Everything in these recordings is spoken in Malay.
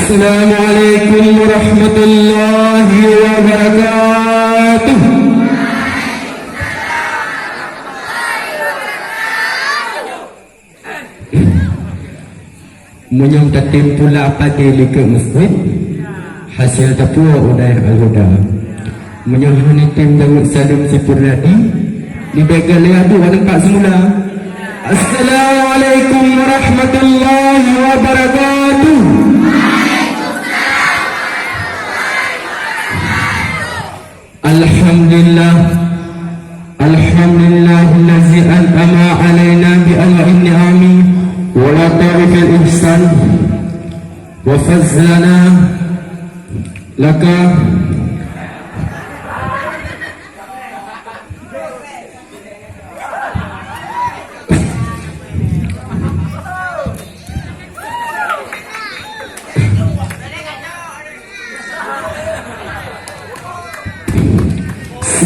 Assalamualaikum warahmatullahi wabarakatuh. Munyong tatim pula pada ke masjid hasil tapua udah al-huda. Munyong hanitim janggut salam sipurnadi di begal adu nampak semula. Assalamualaikum warahmatullahi wabarakatuh. Alhamdulillah, alhamdulillahillazi an'ama alaina bi anwa'in ni'ami wa lata'ifil ihsan wa fazzana laka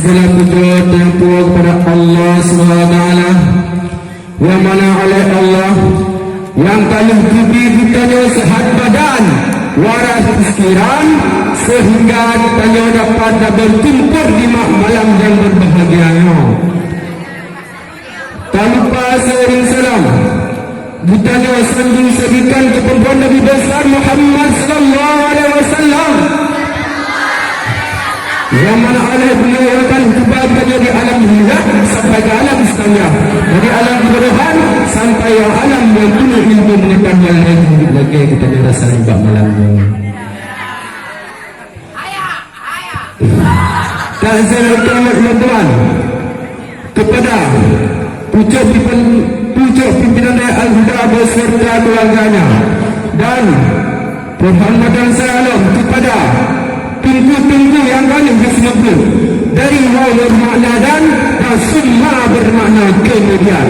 segala puja dan puja kepada Allah SWT, yang mana oleh Allah yang telah diberi kitanya sehat badan, waras pikiran, sehingga kitanya dapat bertumpur di malam yang berbahagia. Tak lupa sering salam kitanya sanjung sebikan keperluan Nabi besar Muhammad sallallahu alaihi wasallam, yang mana oleh beliau akan kebahagiaan di alam dunia sampai ke alam islamnya, dari alam kebodohan sampai yang alam yang penuh ilmu pengetahuan lagi kita rasa ibak malamnya. Dan saya berterima teman kepada pucuk pimpinan Al-Huda beserta keluarganya, dan penghormatan saya kepada tunggu-tunggu yang kami disebut dari waw bermakna dan summa bermakna kemudian.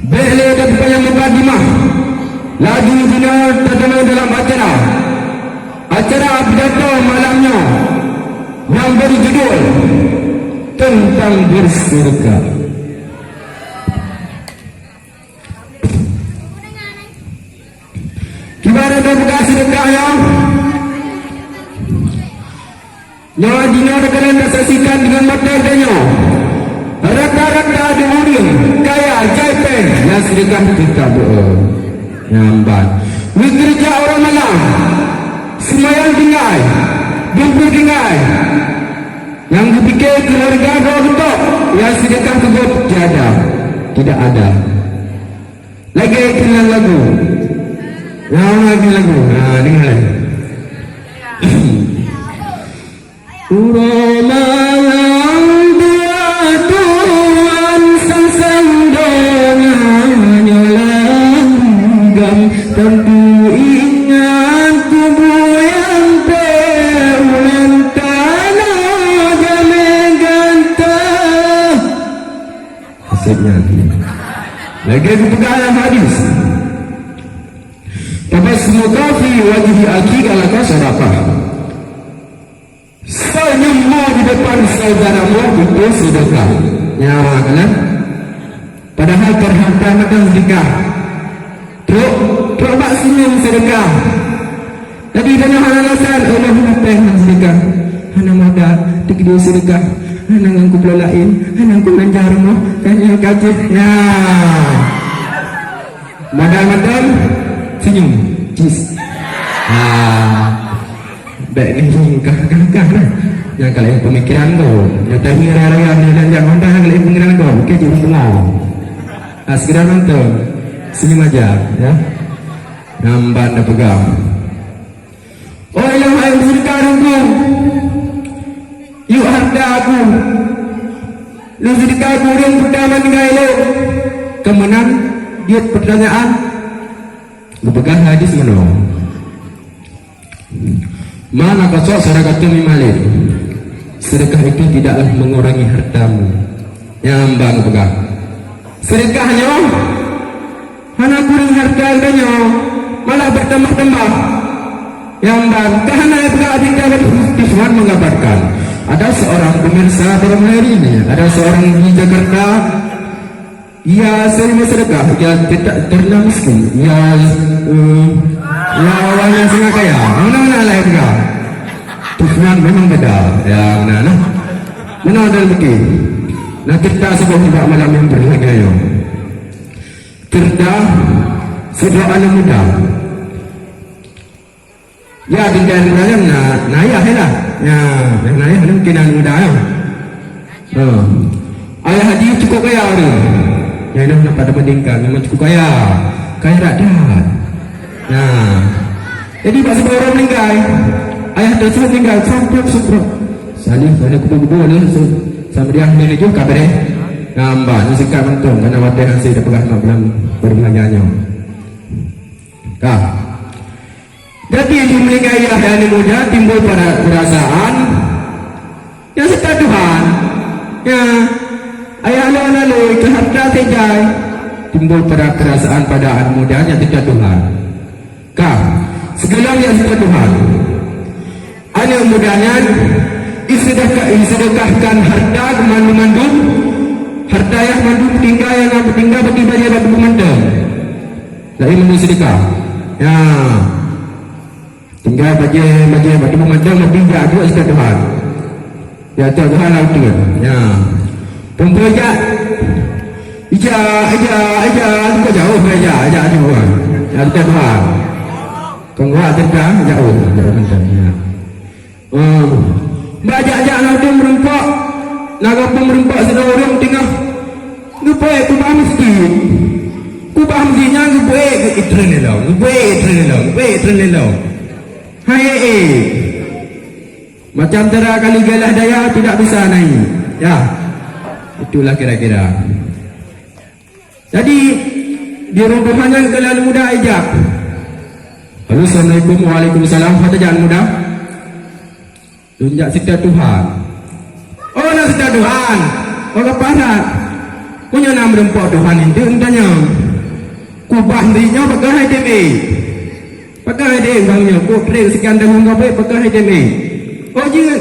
Bila daripada mukadimah lagi bina terdengar dalam acara pidato malamnya yang berjudul tentang bersedekah. Gimana berbuka sedekahnya? Nyawa dina kalian saksikan dengan mata tanya. Rata-rata ada orang kaya jaipen yang sedekah kita nyambat. Kerja orang malam, semayang tinggal, jumpa tinggal. Yang dipikir keluarga kau betul, yang sedekah kebut tiada, tidak ada. Lagi kenal lagu, yang lagi lagu, dengar. Uramalang dia Tuhan sesendongannya langgam, tentu ingat tubuh yang terulang tanah jalan gantah. Hasilnya lagi kepegangan hadis tabasmuka fi wajhi akika laka sadaqah. Senyummu di depan saudaramu itu sedekah. Nyawa kan? Padahal terhantar makan sedekah. Teruk bak senyum sedekah. Jadi tanya alasan Allah mengapai sedekah. Hana mada dikira sedekah. Hana ngangku pelalain, hana ngangku lanjarmu, tanya kajib. Ya. Madam senyum. Cheese. Baik ni kakak lah. Yang kalian pemikiran tu, yang tadi raya-raya ni dan jangan dah kalian pemikiran tu, okey jadi tengah. Segera nonton, senyum aja, ya. Nampak dah pegang. Oh ilah hai sekarang tu, you harta aku, lu sedekah aku yang pertama tinggal elok. Kemenang dia pertanyaan, lu pegang hadis mana? Mana kosok sedekah tu mimalin. Sedekah itu tidaklah mengurangi hartamu. Yang bang pegang. Sedekahnya hana kurang harta adanya, malah bertambah-tambah. Yang bang kahana pegang adiknya Tuhan mengabarkan. Ada seorang pemirsa dalam hari ini, ada seorang di Jakarta. Ia sering bersedekah, ia tidak terlalu miskin. Ia Mana ada lagi? Nah kita sebuah juga malam yang berharga. Kita sudah anak muda. Ya tinggal dalam naya lah. Ya naya mungkin anak muda ya. Ayah haji cukup kaya orang. Yang nak pada bandingkan memang cukup kaya. Kaya rakyat. Nah, jadi pas orang meninggal, ayah tersebut meninggal sampai Salih kubu-kubu ni sama dia ni juga kabar ngambah ni sekat mentung kerana wadah hasil dah pegang bulan berbelanja. Kah. Jadi di meninggal ayah yang muda timbul pada perasaan yang sekat Tuhan. Ya, ayah lalu ke harta tejai timbul pada perasaan pada anak muda yang sekat Tuhan. Kah. Segala yang sekat Tuhan. Anak mudanya sedekahkan harta ke mandu-mandu, harta yang mandu tinggal yang tinggal bagi bayar bagi pemandang. Dari mandu sedekah. Ya. Tinggal bagi bagi pemandang lebih jago sekali Tuhan. Ya Tuhan laut tu. Ya. Perempuan aja. Ija tu jauh aja Tuhan. Ya Tuhan. Kongwa sedekah jauh pemandang. Ya. Bajak-jak nak dia merempak. Nak apa merempak sedang orang tengah. Ngebuat kubah masjid. Kubah masjidnya ngebuat itren lelau. Ngebuat itren lelau. Hai macam cara kali galah daya tidak bisa naik. Ya. Itulah kira-kira. Jadi di rumpuhannya kalian muda ajak. Halo, Assalamualaikum, Waalaikumsalam. Kata jangan muda. Tunjuk setia Tuhan. Oh nak setia Tuhan. Oh keparat. Punya nama rempok Tuhan itu entahnya. Kubah dirinya pakai HDMI. Pakai HDMI bangnya. Kau klik sekian tahun kau baik pakai HDMI. Oh je.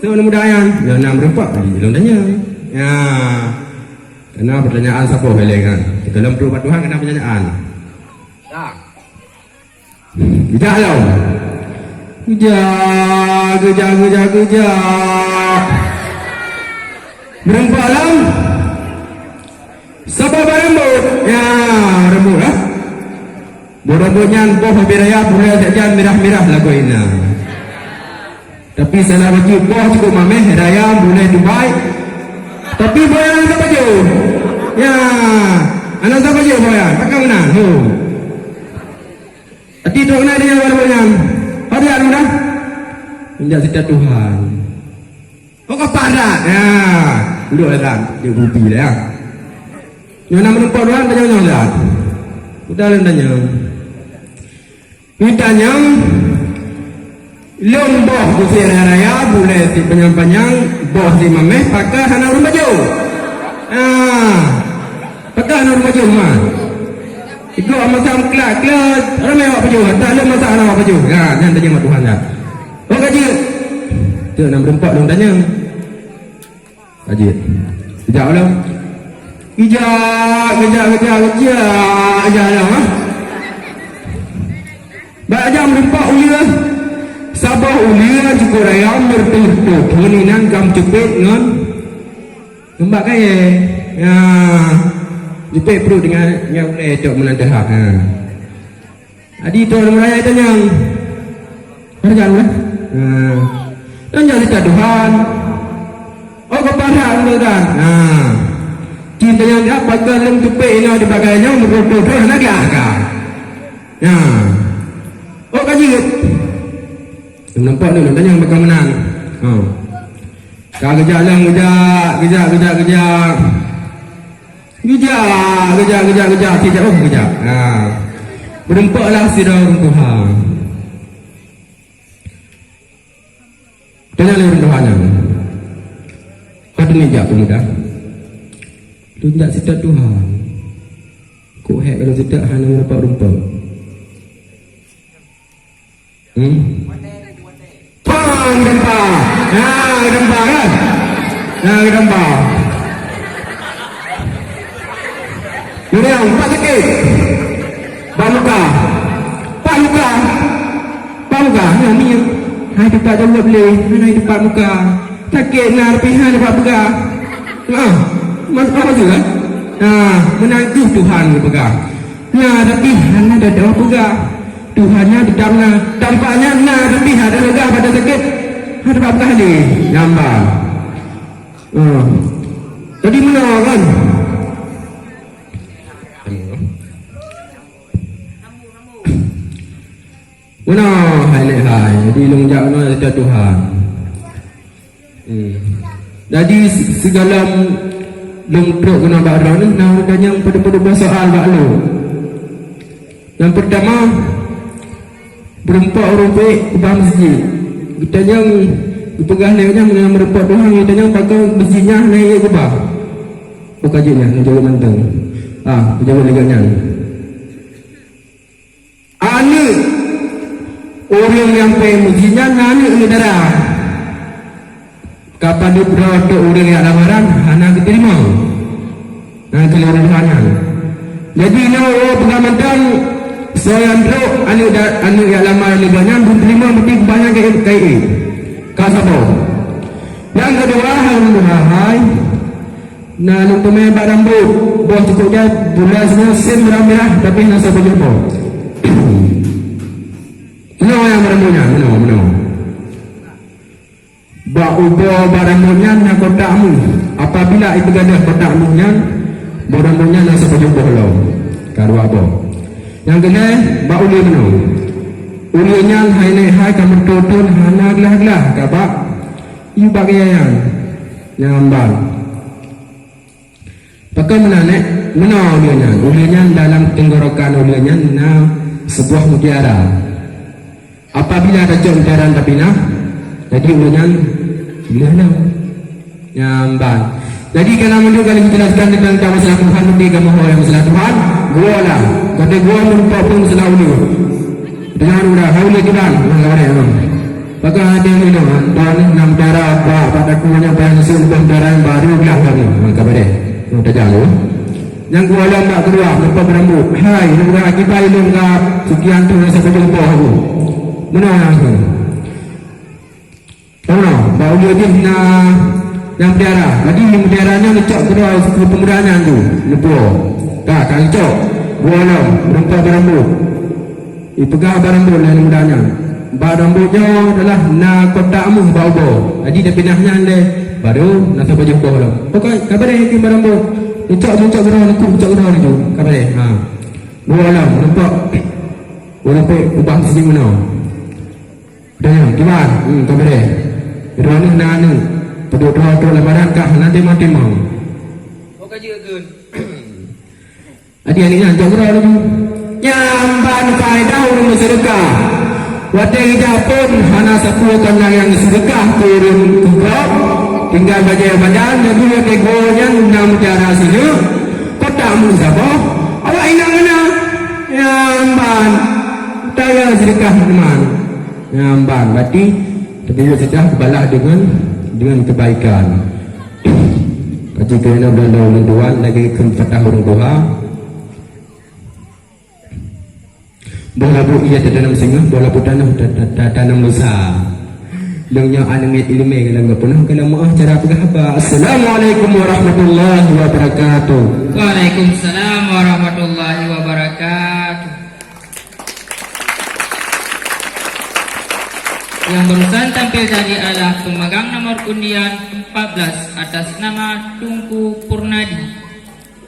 Seorang muda yang. Ya nama rempok. Jadi entahnya. Ya. Kena pertanyaan siapa kan? Kita dalam perubahan Tuhan kena pertanyaan. Tak. Tidak lah. Gejak. Berempat lah. Sabah rambut. Ya, rambut lah. Rambutnya boh beraya boleh saja merah-merah lagu ini. Tapi salah baju boh cukup mameh raya boleh Dubai. Tapi boyan tak baju. Ya, anak tak baju boyan. Pakai mana? Tadi tu kena dia boyan. Ada yang mana? Tidak setia Tuhan. Oh keparat. Ya. Duduk lah. Dia rupi lah ya. Yang nak menumpuk Tuhan, tanya-tanya lah. Sudah lah tanya. Mintanya, long boh kusir raya, boleh si panjang-panjang, boh si mameh, pakai anak orang baju. Pakai anak orang baju, mah. Ikut macam kelak, ramai awak baju. Tak ada masalah awak baju. Ya, jangan tanya mak Tuhan dah. Oh kaji. Tu nak berempat dong tanya. Kaji. Sekejap lah. Kejap lah. Baik jam berempat ulia. Sabah ulia cukup raya bertutup. Meninang kam cepet ngan. Kembak kaya. Ya. Jepit perut dengan yang boleh cok menantahak. Adi tu orang raya tanya. Jangan lah. Tanya dekat Tuhan. Oh kepada Tuhan. Cinta yang dia pakai dalam jepit ini ada bagainya berdoa nak agak. Ya. Oh kaji. Nampak ni tanya bakal menang. Kau kejap lah kejap. Kejap. Tidak kejap. Berempaklah sidang Tuhan. Tanya lewat Tuhannya. Kata ni jap muda. Tunjuk sidang Tuhan. Kau hek kalau sidang hanya merempak-rempak. Gempa. Gempa kan? Gempa. Yang Pak Sikit Pak Muka Ni hai tempat jawab boleh. Mana tempat muka Takik nak pihan dapat pegang. Masuk apa juga? Menantu Tuhan pegang. Tapi hanya ada doa pegang. Tuhannya di dalamnya. Tampaknya tapi ada lega pada sakit. Ada apa pegang ni? Nyambang. Tadi mana kan? Mana? Hai. Jadi longjak mana ada Tuhan. Jadi segala lomprok kena barang ni nak yang pada soal baklo. Yang pertama berempat orang baik ubah masjid. Kita yang pegang lehernya mengenai merempat Tuhan, kita yang pakai masjidnya naik ubah. Kajinya nak jaga mantang. Jaga leganya. Anak orang yang pergi masjidnya anak negara. Kapan dia berada orang yang lamaran, anak diterima. Keluaran Tuhan. Jadi orang pegang mantang soalan tu anu yang lama leganya belum terima mesti banyak KI. Kasabo. Yang kedua alhamdulillah. Nak pemain bak rambut, bos cukup dia bulan semua sen merah tapi nasa berjumpa. Mana yang rambutnya? Mana? Bak ubah bak rambutnya nak kotakmu. Apabila itu ada kotakmunya, bak rambutnya nasa berjumpa lo. Karu apa? Yang kena bak uli mana? Ulinya hai kamu tutun hana gelah kabak. Iu bagian yang bang. Pakai menanek, mana ulinya dalam tenggorokan ulinya sebuah mutiara. Apabila ada mutiara tapi jadi ulinya nyambang. Jadi kalau menurut kali kita jelaskan tentang masalah Tuhan tiga masalah masalah Tuhan, gua lah. Kata gua merupakan pun masalah uli. Dengan udah hauli kita, pakai ada ni tuan enam darah apa pada kuanya bayar sesuatu darah yang baru belah kami. Maka pada udah jalan. Yang gua alam tak keluar, lepas berambut. Hai, udah akibat ilmu enggak sekian tu rasa berjumpa aku. Mana yang tu? Tahu bau dia na yang darah. Jadi yang darahnya lecok kedua pemudanya tu. Lepo. Tak lecok. Gua alam berumpa berambut. Pegang berambut yang mudanya. Berambutnya adalah na kotakmu bau-bau. Jadi dia pinahnya anda baru nak sampai jumpa lah. Okey, kabar dia berambut. Ucap gerah tu. Kabar dia. Gua alam nampak. Gua nampak ubah sini mana. Dah gimana? Kabar dia. Gerah ni nanu. Pedut-pedut tu lamaran kah nanti mati mau. Okey juga gun. Adik-adik nak gerah tu. Nyamban faedah urung sedekah. Wadai japun hana sapukan yang sedekah turun kubrak. Tinggal baca-baca jadi tegonya nam cara sini. Kotakmu siapa? Awak inang-ina. Nyamban. Taya sedekah teman. Nyamban. Berarti terbiasa sedekah balas dengan kebaikan. Kaji kerana bulan Tuhan lagi kefatah urung Tuhan. Bola bu ia tertanam singa, bola tanam tanam lusa. Lengnya anamit ilmu kalau enggak pernah kalau maaf cara apa? Assalamualaikum warahmatullahi wabarakatuh. Waalaikumsalam warahmatullahi wabarakatuh. Yang barusan tampil tadi adalah pemegang nomor undian 14 atas nama Tungku Purnadi,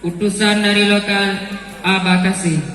utusan dari lokal Abakasi.